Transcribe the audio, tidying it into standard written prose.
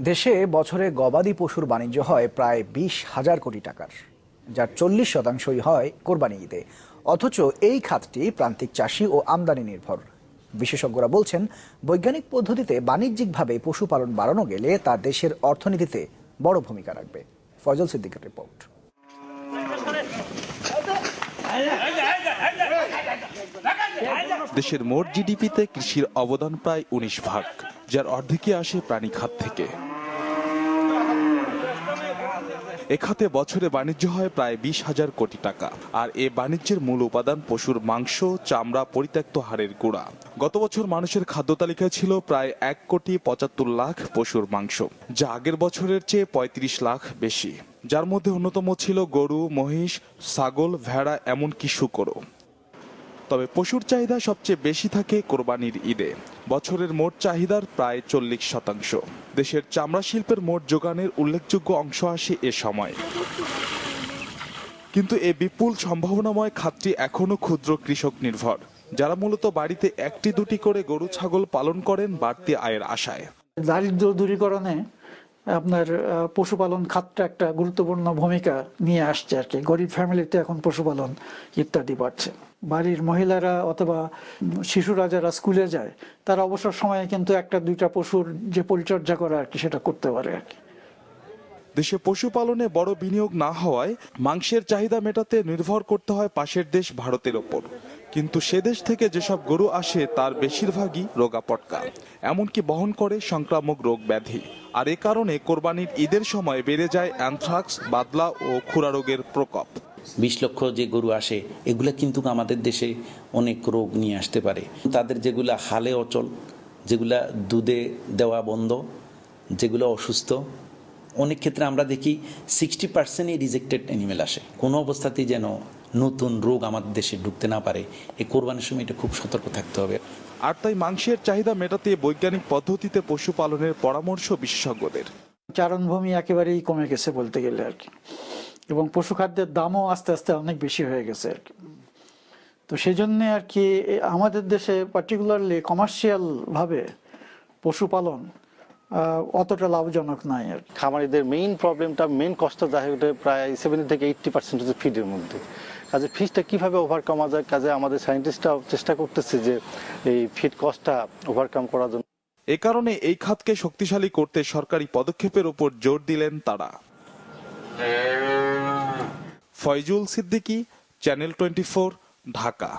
দেশে বছরে গবাদি পশুর বাণিজ্য হয় প্রায় 20,000 কোটি টাকার, যার 40% হয় কোরবানি ঈদে। অথচ এই খাতটি প্রান্তিক চাষি ও আমদানি নির্ভর। বিশেষজ্ঞরা বলছেন, বৈজ্ঞানিক পদ্ধতিতে বাণিজ্যিকভাবে পশুপালন বাড়ানো গেলে তা দেশের অর্থনীতিতে বড় ভূমিকা রাখবে। ফয়জল সিদ্দিকের রিপোর্ট। দেশের মোট জিডিপিতে কৃষির অবদান প্রায় 19%, যার অর্ধেকই আসে প্রাণী খাত থেকে। এ খাতে বছরে বাণিজ্য হয় প্রায় 20,000 কোটি টাকা, আর এ বাণিজ্যের মূল উপাদান পশুর মাংস, চামড়া, পরিত্যক্ত হাড়ের গুঁড়া। গত বছর মানুষের খাদ্য তালিকায় ছিল প্রায় 1,75,00,000 পশুর মাংস, যা আগের বছরের চেয়ে 35 লাখ বেশি, যার মধ্যে অন্যতম ছিল গরু, মহিষ, ছাগল, ভেড়া, এমনকি শূকরও। তবে পশুর চাহিদা সবচেয়ে বেশি থাকে কোরবানির ঈদে। বছরের মোট চাহিদার প্রায় 40%। দেশের চামড়া শিল্পের মোট যোগানের উল্লেখযোগ্য অংশ আসে এ সময়। কিন্তু এ বিপুল সম্ভাবনাময় খাতটি এখনো ক্ষুদ্র কৃষক নির্ভর, যারা মূলত বাড়িতে একটি দুটি করে গরু ছাগল পালন করেন বাড়তি আয়ের আশায়। দারিদ্র দূরীকরণে আপনার পশুপালন খাতটা একটা গুরুত্বপূর্ণ ভূমিকা নিয়ে আসছে আর কি। গরিব ফ্যামিলিতে এখন পশুপালন ইত্যাদি বাড়ছে। বাড়ির মহিলারা অথবা শিশুরা যারা স্কুলে যায়, তারা অবসর সময়ে কিন্তু একটা দুইটা পশুর যে পরিচর্যা করা আর কি, সেটা করতে পারে আর কি। দেশে পশুপালনে বড় বিনিয়োগ না হওয়ায় মাংসের চাহিদা মেটাতে নির্ভর করতে হয় পাশের দেশ ভারতের ওপর। কিন্তু সে দেশ থেকে যেসব গরু আসে তার বেশিরভাগই রোগা পটকা, এমনকি বহন করে সংক্রামক রোগ ব্যাধি। আর এ কারণে কোরবানির ঈদের সময় বেড়ে যায় অ্যানথ্রাক্স, বাদলা ও খুরা রোগের প্রকোপ। 20 লক্ষ যে গরু আসে, এগুলা কিন্তু আমাদের দেশে অনেক রোগ নিয়ে আসতে পারে। তাদের যেগুলা হালে অচল, যেগুলা দুধে দেওয়া বন্ধ, যেগুলো অসুস্থ, অনেক ক্ষেত্রে আমরা দেখি 60%ই রিজেক্টেড অ্যানিমেল আসে। কোনো অবস্থাতেই যেন নতুন রোগ আমাদের দেশে ঢুকতে না পারে, এই কোরবানির সময় এটা খুব সতর্ক থাকতে হবে। আর তাই মাংসের চাহিদা মেটাতে বৈজ্ঞানিক পদ্ধতিতে পশুপালনের পরামর্শ বিশেষজ্ঞদের। চারণভূমি একেবারেই কমে গেছে বলতে গেলে আর কি, এবং পশুখাদ্যের দামও আস্তে আস্তে অনেক বেশি হয়ে গেছে আর কি। তো সেই জন্য আর কি আমাদের দেশে পার্টিকুলারলি কমার্শিয়াল ভাবে পশুপালন অতটা লাভজনক নাই আর কি। খামারিদের মেইন প্রবলেমটা, মেইন কষ্ট দেখা যায় প্রায় 70 থেকে 80% হচ্ছে ফিডের মধ্যে। কাজে ফিডটা কিভাবে ওভারকাম যায়, কাজে আমাদের সায়েন্টিস্টরাও চেষ্টা করতেছে যে এই ফিড কস্টটা ওভারকাম করার জন্য। এ কারণে এই খাতকে শক্তিশালী করতে সরকারি পদক্ষেপের উপর জোর দিলেন তারা। ফয়জুল সিদ্দিকী, চ্যানেল 24, ঢাকা।